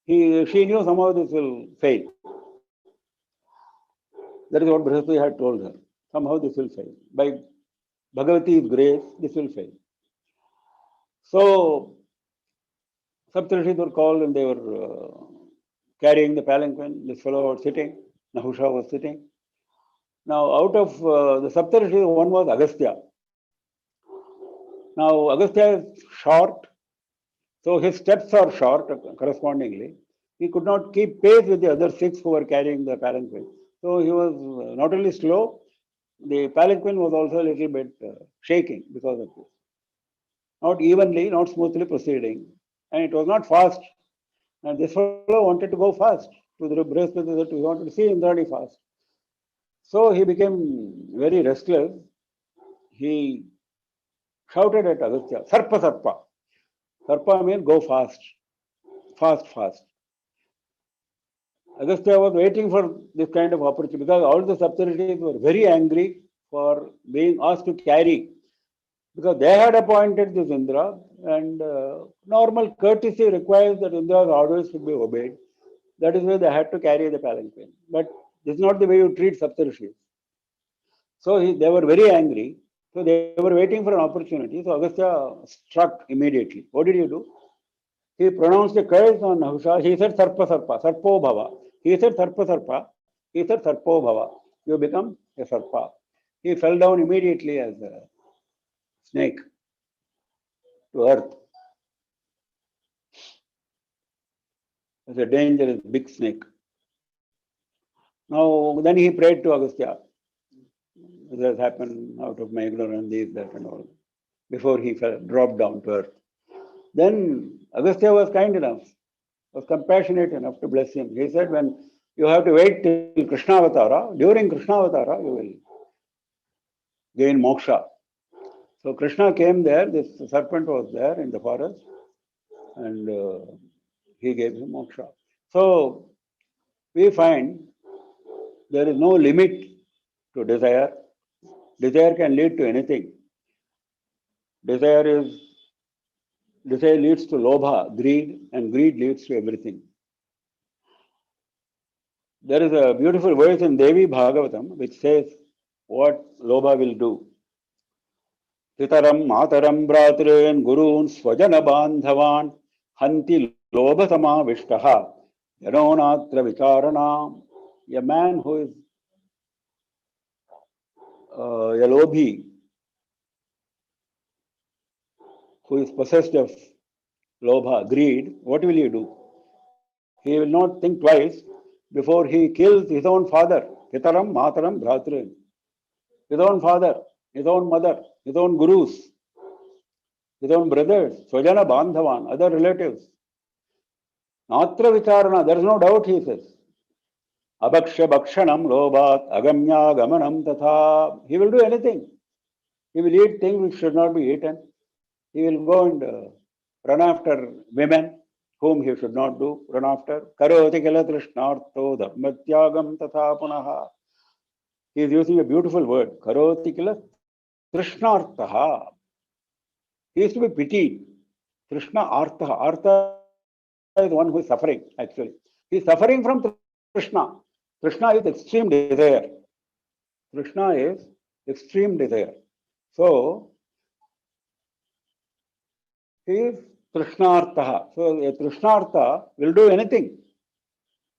She knew somehow this will fail. That is what Brihaspati had told her. Somehow this will fail. By Bhagavati's grace, this will fail. So, Saptarishis were called and they were carrying the palanquin. This fellow was sitting. Nahusha was sitting. Now, out of the Saptarishis, one was Agastya. Now, Agastya is short, so his steps are short correspondingly. He could not keep pace with the other 6 who were carrying the palanquin. So he was not only slow, the palanquin was also a little bit shaking because of this. Not evenly, not smoothly proceeding, and it was not fast. And this fellow wanted to go fast to the Brihaspati that he wanted to see Indrani fast. So he became very restless. He shouted at Agastya, Sarpa Sarpa. Sarpa means go fast, fast, fast. Agastya was waiting for this kind of opportunity because all the Saptarishis were very angry for being asked to carry, because they had appointed this Indra, and normal courtesy requires that Indra's orders should be obeyed. That is why they had to carry the palanquin. But this is not the way you treat Saptarishis. So they were very angry. So they were waiting for an opportunity. So Agastya struck immediately. What did he do? He pronounced a curse on Nahusha. He said Sarpa Sarpa, Sarpo Bhava. He said Sarpa Sarpa. He said Sarpo Bhava. You become a Sarpa. He fell down immediately as a snake to earth. As a dangerous big snake. Now, then he prayed to Agastya. This has happened out of my ignorance, this, that, and all. Before he dropped down to earth. Then Agastya was kind enough, was compassionate enough to bless him. He said, when you have to wait till Krishna Avatara, during Krishna Avatara, you will gain moksha. So Krishna came there, this serpent was there in the forest, and he gave him moksha. So we find there is no limit to desire. Desire can lead to anything. Desire leads to lobha, greed, and greed leads to everything. There is a beautiful verse in Devi Bhagavatam which says what lobha will do. Pitaram, mataram, bhratren, gurun, swajana bandhavan, hanti lobha samavishtaha, yanonatra vicharana. A man who is a lobhi, who is possessed of lobha, greed, what will he do? He will not think twice before he kills his own father, Pitaram, Mataram, Bhratran, his own father, his own mother, his own gurus. his own brothers, Swajana Bandhavan, other relatives. Natra Vicharana, there is no doubt, he says. Abhaksha Bhakshanam Lobhat Agamya Gamanam Tatha. He will do anything. He will eat things which should not be eaten. He will go and run after women whom he should not do, run after. Karoti kala trishnartho dharmatyagam tatha punaha. He is using a beautiful word. Karoti kala trishnartha. He is to be pitied. Trishna artha. Artha is one who is suffering, actually. He is suffering from Trishna. Trishna is extreme desire. Trishna is extreme desire. So, he is Trishnartha. So, a Trishnartha will do anything.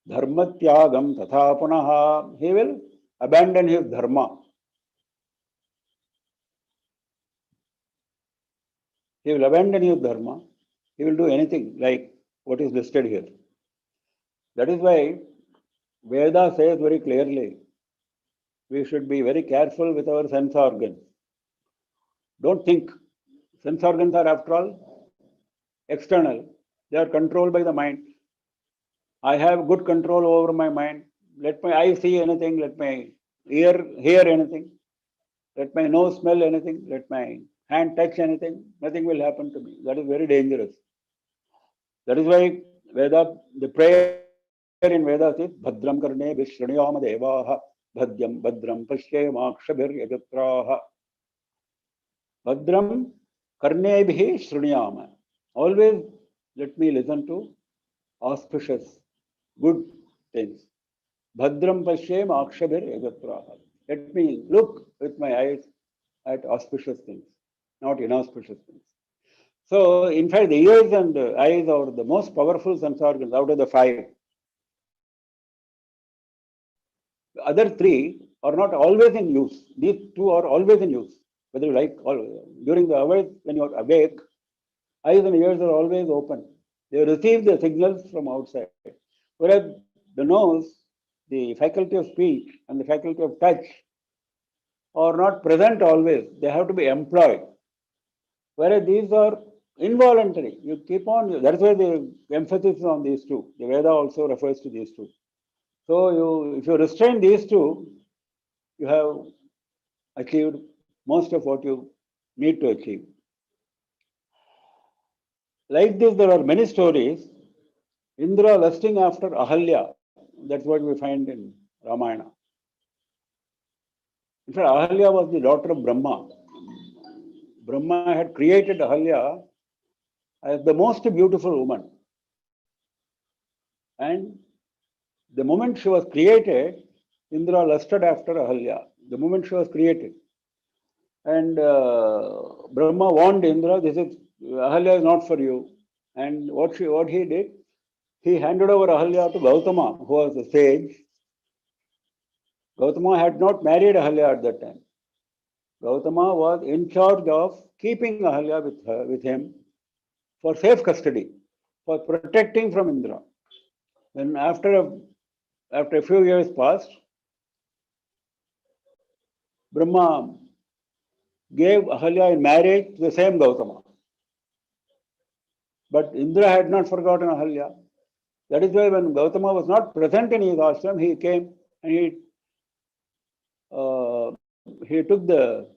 Dharmatyagam tatha punaha. He will abandon his dharma. He will abandon his dharma. He will do anything like what is listed here. That is why Veda says very clearly, we should be very careful with our sense organs. Don't think. Sense organs are, after all, external. They are controlled by the mind. I have good control over my mind. Let my eye see anything. Let my ear hear anything. Let my nose smell anything. Let my hand touch anything. Nothing will happen to me. That is very dangerous. That is why Veda, the prayer in Vedas is Bhadram Karne Vishranyama Devaha Bhadyam Bhadram Pashyemakshabhir Yagatraha. Bhadram Karnebhi Shranyama. Always let me listen to auspicious, good things. Bhadram Pashyem Akshabhir Yagatraha. Let me look with my eyes at auspicious things, not inauspicious things. So, in fact, the ears and the eyes are the most powerful sense organs out of the five. The other three are not always in use. These two are always in use. Whether you like, during the hours when you are awake, eyes and ears are always open. They receive the signals from outside. Whereas the nose, the faculty of speech and the faculty of touch are not present always. They have to be employed. Whereas these are involuntary. You keep on, that's why the emphasis is on these two. The Veda also refers to these two. So if you restrain these two, you have achieved most of what you need to achieve. Like this, there are many stories. Indra lusting after Ahalya. That's what we find in Ramayana. In fact, Ahalya was the daughter of Brahma. Brahma had created Ahalya as the most beautiful woman. And the moment she was created, Indra lusted after Ahalya. The moment she was created. And Brahma warned Indra, this is Ahalya is not for you. And what he did, he handed over Ahalya to Gautama, who was a sage. Gautama had not married Ahalya at that time. Gautama was in charge of keeping Ahalya with him for safe custody, for protecting from Indra. Then after a few years passed, Brahma gave Ahalya in marriage to the same Gautama. But Indra had not forgotten Ahalya. That is why when Gautama was not present in his ashram, he came and he took the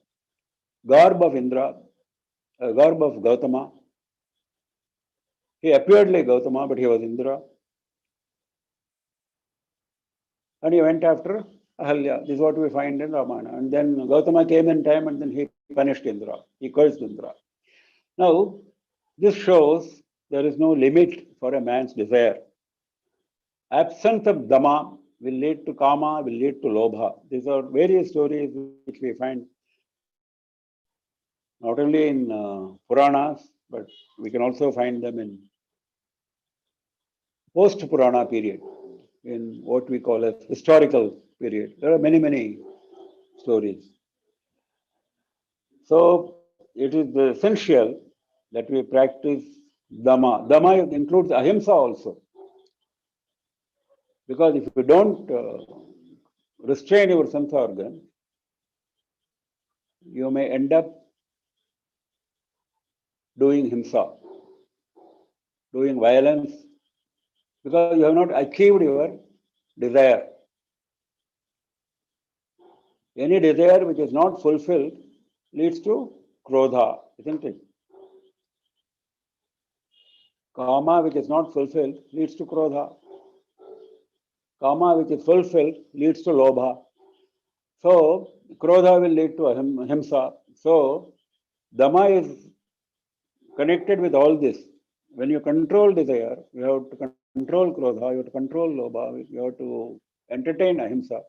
garb of Indra, garb of Gautama. He appeared like Gautama, but he was Indra. And he went after Ahalya. This is what we find in Ramayana. And then Gautama came in time and then he punished Indra. He cursed Indra. Now, this shows there is no limit for a man's desire. Absence of Dhamma will lead to Kama, will lead to Lobha. These are various stories which we find not only in Puranas, but we can also find them in post-Purana period, in what we call as historical period. There are many, many stories. So it is essential that we practice Dhamma. Dhamma includes Ahimsa also. Because if you don't restrain your sense organ, you may end up doing himsa, doing violence, because you have not achieved your desire. Any desire which is not fulfilled leads to krodha, isn't it? Kama which is not fulfilled leads to krodha. Kama which is fulfilled leads to lobha. So, krodha will lead to himsa. So, dhamma is connected with all this. When you control desire, you have to control krodha, you have to control lobha, you have to entertain ahimsa,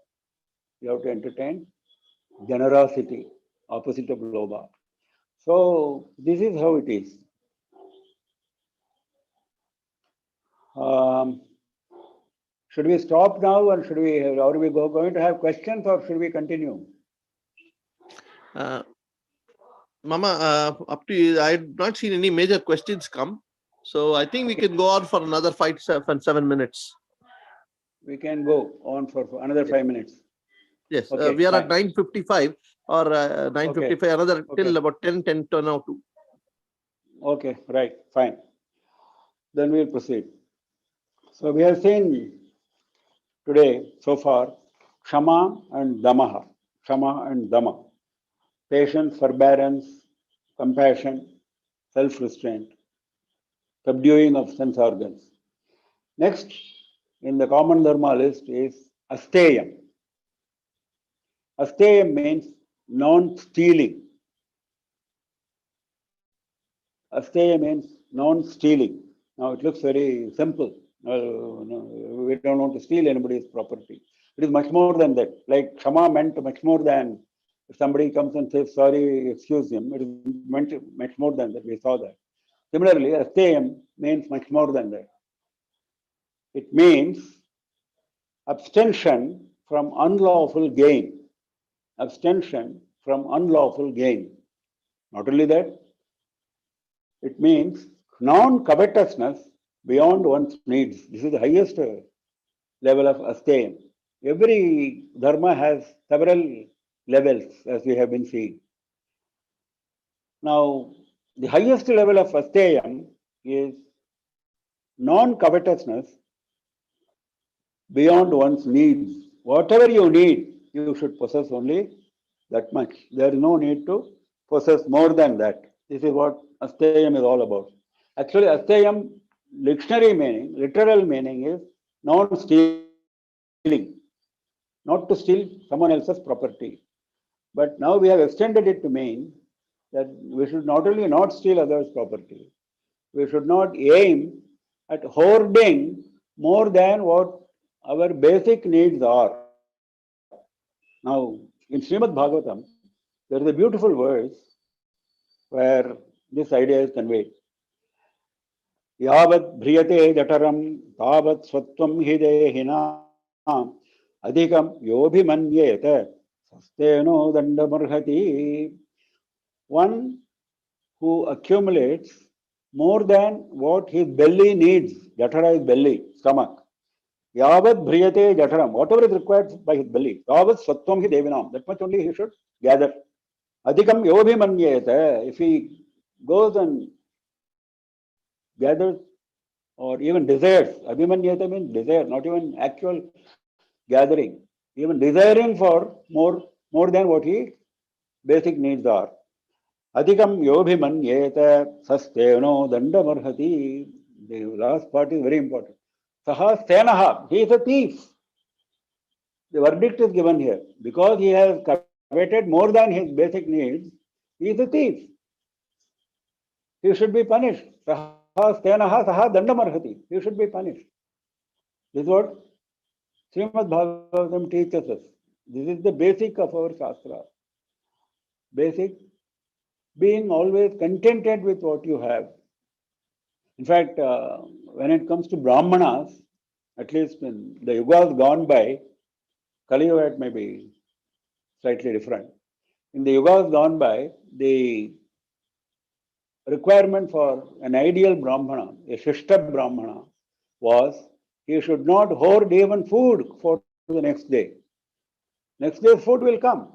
you have to entertain generosity, opposite of lobha. So, this is how it is. Should we stop now, or are we going to have questions, or should we continue? Mama, up to you. I've not seen any major questions come. So I think we can go on for another 7 minutes. We can go on for another 5 minutes. Yes, okay, we are fine. At 9:55 or 9:55, okay. Another till about 10 or 2. Okay, right, fine. Then we'll proceed. So we have seen today so far Kshama and Damaha. Kshama and Dama. Patience, forbearance, compassion, self-restraint, subduing of sense organs. Next, in the common dharma list is Asteyam. Asteyam means non-stealing. Asteyam means non-stealing. Now it looks very simple. No, we don't want to steal anybody's property. It is much more than that. Like Kshama meant much more than if somebody comes and says sorry, excuse him. It is meant much more than that. We saw that. Similarly, Asteyam means much more than that. It means abstention from unlawful gain. Abstention from unlawful gain. Not only that, it means non-covetousness beyond one's needs. This is the highest level of asteyam. Every dharma has several levels, as we have been seeing. Now, the highest level of asteyam is non-covetousness beyond one's needs. Whatever you need, you should possess only that much. There is no need to possess more than that. This is what asteyam is all about. Actually, asteyam dictionary meaning, literal meaning is non-stealing, not to steal someone else's property. But now we have extended it to mean that we should not only not steal others' property, we should not aim at hoarding more than what our basic needs are. Now, in Srimad Bhagavatam, there is a beautiful verse where this idea is conveyed. Yavat bhriyate jataram tavat swatvam hi dehinam adhikam yobhimanyeta sasteno dandamarhati. One who accumulates more than what his belly needs, jatara is belly, stomach. Yavat bhriyate jataram, whatever is required by his belly, tavat swatvam hi devinam, that much only he should gather. Adhikam yobhimanyeta, if he goes and gathers or even desires, abhimanyeta means desire, not even actual gathering, even desiring for more than what his basic needs are. Adhikam yobhimanyeta sasteno dandamarhati. The last part is very important. Saha stenaha, he is a thief. The verdict is given here. Because he has coveted more than his basic needs, he is a thief. He should be punished. Saha stenaha saha dandamarhati. He should be punished. This is what Srimad Bhagavatam teaches us. This is the basic of our Shastra. Basic, being always contented with what you have. In fact, when it comes to Brahmanas, at least in the yugas gone by, Kali Yuga may be slightly different. In the yugas gone by, the requirement for an ideal Brahmana, a Shishta Brahmana, was he should not hoard even food for the next day. Next day's food will come.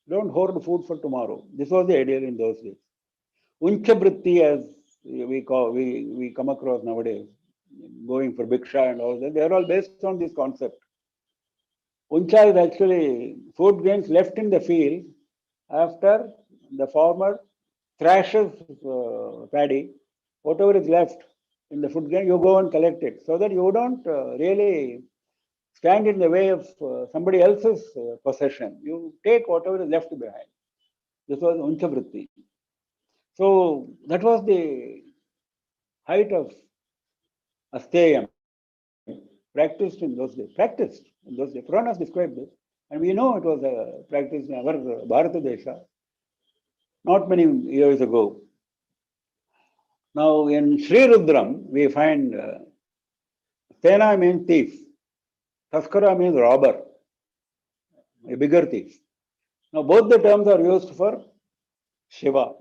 Don't hoard food for tomorrow. This was the ideal in those days. Unchavritti, as we come across nowadays, going for bhiksha and all that, they are all based on this concept. Uncha is actually food grains left in the field after the farmer thrashes paddy. Whatever is left in the food grain, you go and collect it, so that you don't really stand in the way of somebody else's possession. You take whatever is left behind. This was Unchavritti. So that was the height of Asteyam, practiced in those days. Puranas described this, and we know it was practiced in our Bharata Desha not many years ago. Now in Sri Rudram, we find Sena means thief, Taskara means robber, a bigger thief. Now both the terms are used for Shiva.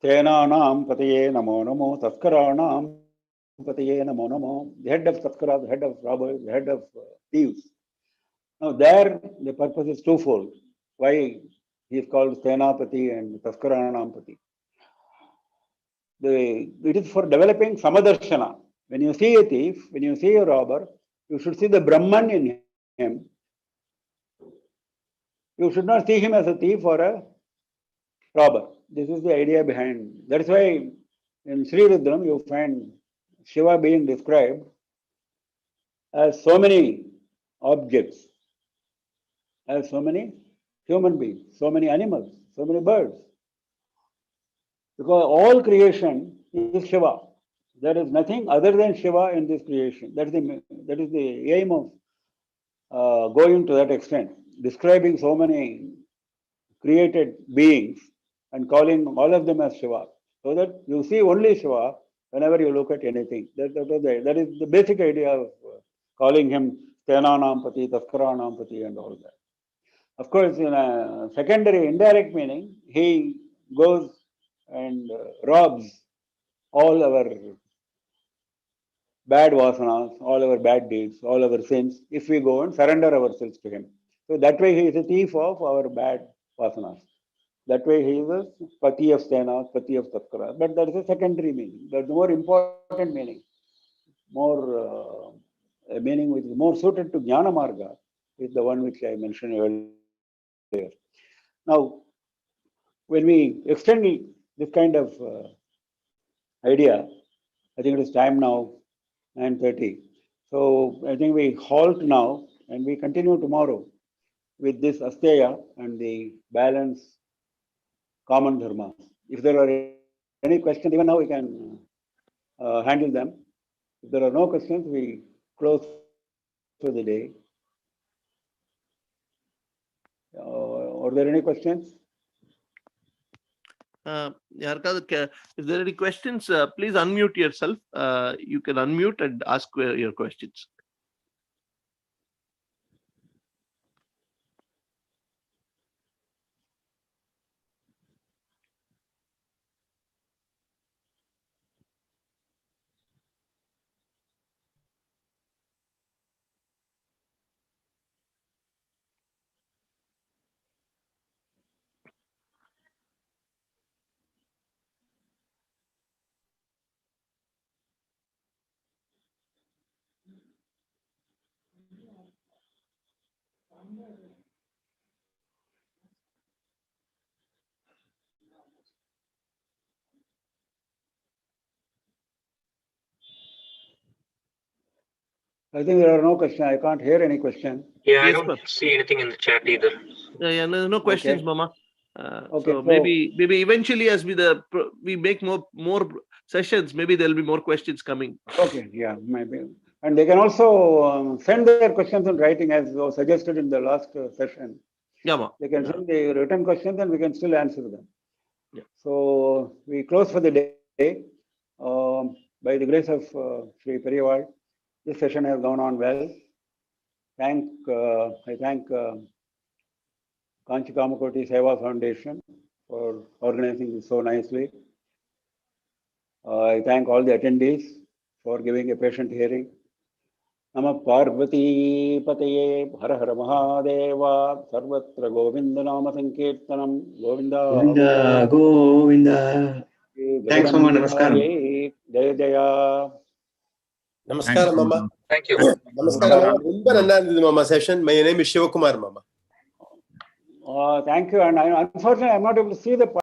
Stenanam Pataye Namo Namo, Taskaranam Pataye Namo Namo, the head of Taskara, the head of robbers, the head of thieves. Now there the purpose is twofold. Why he is called Stenapati and Taskaranam it is for developing Samadarshana. When you see a thief, when you see a robber, you should see the Brahman in him. You should not see him as a thief or a robber. This is the idea behind. That's why in Sri Rudram you find Shiva being described as so many objects, as so many human beings, so many animals, so many birds. Because all creation is Shiva. There is nothing other than Shiva in this creation. That is the aim of going to that extent, describing so many created beings and calling all of them as Shiva, so that you see only Shiva whenever you look at anything. That is the basic idea of calling him Stenanampati, Taskaranampati and all that. Of course, in a secondary, indirect meaning, he goes and robs all our bad vasanas, all our bad deeds, all our sins, if we go and surrender ourselves to him. So that way he is a thief of our bad vasanas. That way he is a Pati of Stenas, Pati of Tatkara. But that is a secondary meaning. That's the more important meaning. More a meaning which is more suited to Jnana Marga is the one which I mentioned earlier. Now, when we extend this kind of idea, I think it is time now, 9:30. So I think we halt now and we continue tomorrow with this Asteya and the balance common dharma. If there are any questions, even now we can handle them. If there are no questions, we close for the day. Are there any questions? If there are any questions, please unmute yourself. You can unmute and ask your questions. I think there are no questions. I can't hear any question. Yeah, I Yes, don't see anything in the chat either. Yeah, no questions, Okay. Mama. Okay, so maybe eventually, as we make more sessions, maybe there'll be more questions coming. Okay, yeah, maybe. And they can also send their questions in writing as was suggested in the last session. Yeah, Ma. They can send the written questions and we can still answer them. Yeah. So we close for the day. By the grace of Sri Periyawal, this session has gone on well. I thank Kanchi Kamakoti Seva Foundation for organizing this so nicely. I thank all the attendees for giving a patient hearing. Namah Parvati Pataye Har Har Mahadeva Sarvatra Govinda Nama Sankirtanam Govinda Govinda Govinda Thanks, Mama. Namaskaram. Jaya Jaya. Namaskaram, Mama. Thank you. Namaskaram, Mama. Rumba nalla irundhudu, Mama, session. My name is Shivakumar, Mama. Thank you. And unfortunately, I'm not able to see the